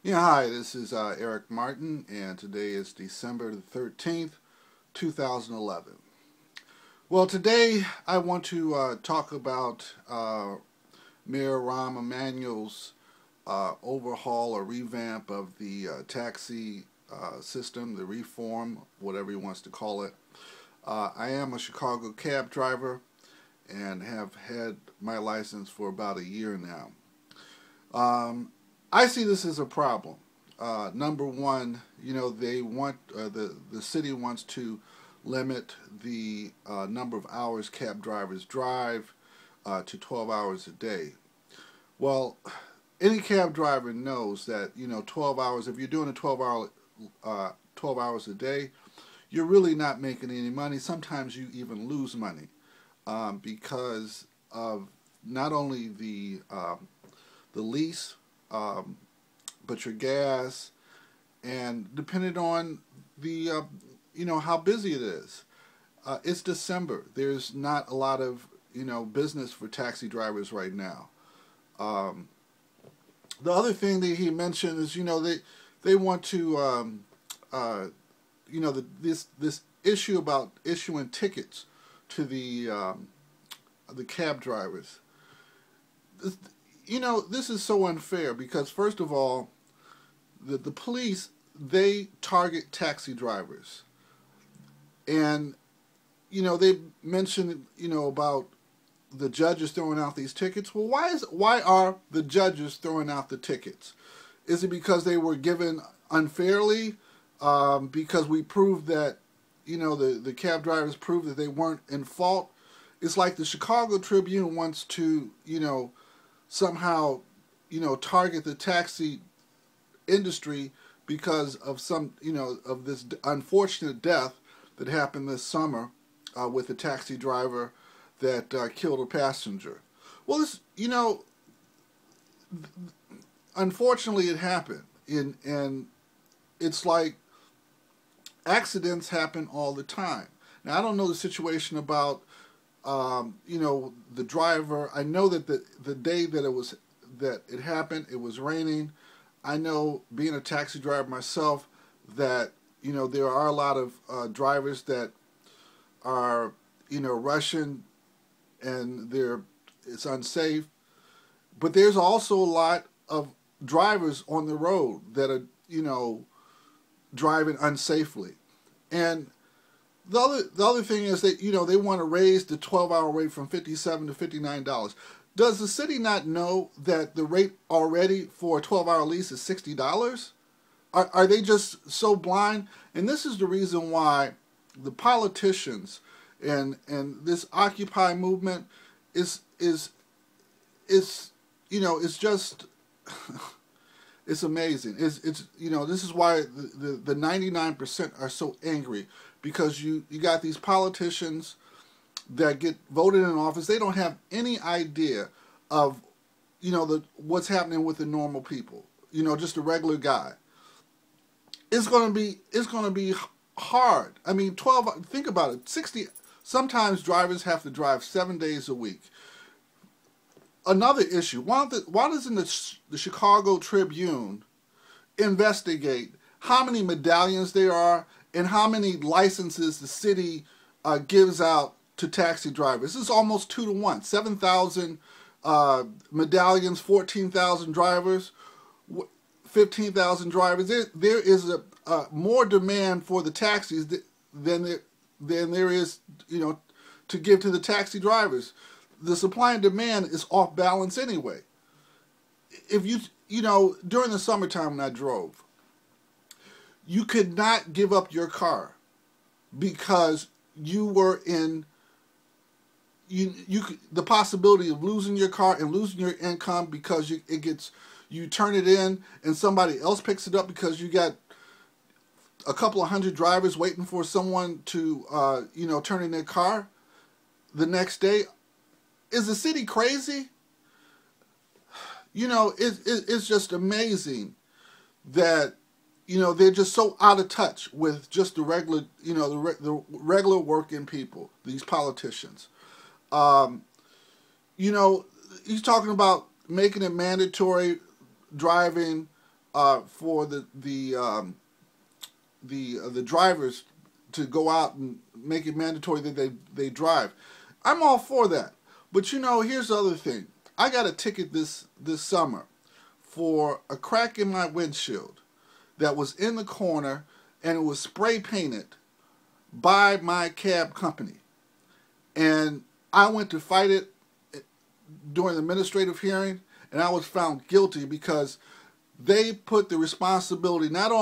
Yeah, hi, this is Eric Martin, and today is December the 13th, 2011. Well, today I want to talk about Mayor Rahm Emanuel's overhaul or revamp of the taxi system, the reform, whatever he wants to call it. I am a Chicago cab driver and have had my license for about a year now. I see this as a problem. Number one, they want the city wants to limit the number of hours cab drivers drive to 12 hours a day. Well, any cab driver knows that 12 hours. If you're doing a 12 hours a day, you're really not making any money. Sometimes you even lose money because of not only the lease, but your gas, and depending on the how busy it is. It's December. There's not a lot of business for taxi drivers right now. Um, the other thing that he mentioned is they want to this issue about issuing tickets to the cab drivers. This is so unfair because, first of all, the police, they target taxi drivers. And, they mentioned, about the judges throwing out these tickets. Well, why are the judges throwing out the tickets? Is it because they were given unfairly? Because we proved that, the cab drivers proved that they weren't in fault? It's like the Chicago Tribune wants to, somehow, target the taxi industry because of of this unfortunate death that happened this summer with a taxi driver that killed a passenger. Well, unfortunately, it happened, and it's like accidents happen all the time. Now, I don't know the situation about the driver. I know that the day that it happened, it was raining. I know, being a taxi driver myself, that there are a lot of drivers that are rushing, and it's unsafe. But there's also a lot of drivers on the road that are driving unsafely, and the other thing is that they want to raise the 12-hour rate from $57 to $59. Does the city not know that the rate already for a 12-hour lease is $60? Are they just so blind? And this is the reason why the politicians and this Occupy movement is it's just it's amazing. It's this is why the 99% are so angry, because you got these politicians that get voted in office. They don't have any idea of what's happening with the normal people. Just a regular guy. It's gonna be hard. I mean, 12. Think about it. 60. Sometimes drivers have to drive 7 days a week. Another issue. Why doesn't the Chicago Tribune investigate how many medallions there are and how many licenses the city gives out to taxi drivers? This is almost 2 to 1. 7,000 medallions, 14,000 drivers, 15,000 drivers. There is more demand for the taxis than there is to give to the taxi drivers. The supply and demand is off balance anyway. If during the summertime when I drove, you could not give up your car because you were in the possibility of losing your car and losing your income, because you turn it in and somebody else picks it up, because you got a couple of hundred drivers waiting for someone to turn in their car the next day. Is the city crazy? It's just amazing that they're just so out of touch with just the regular the regular working people. These politicians. He's talking about making it mandatory driving for the drivers to go out and make it mandatory that they drive. I'm all for that. But you know, here's the other thing. I got a ticket this summer for a crack in my windshield that was in the corner, and it was spray painted by my cab company. And I went to fight it during the administrative hearing, and I was found guilty because they put the responsibility not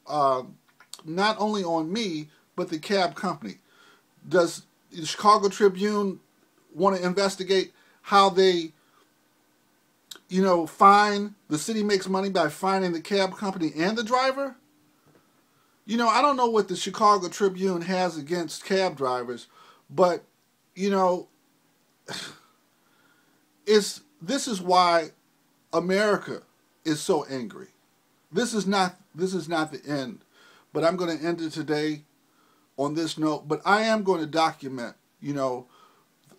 only on me, but the cab company. Does the Chicago Tribune want to investigate how they, you know, fine, the city makes money by fining the cab company and the driver? You know, I don't know what the Chicago Tribune has against cab drivers, but, you know, this is why America is so angry. This is not the end. But I'm going to end it today on this note. But I am going to document, you know,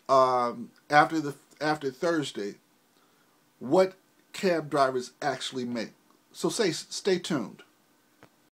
after Thursday, what cab drivers actually make. So stay tuned.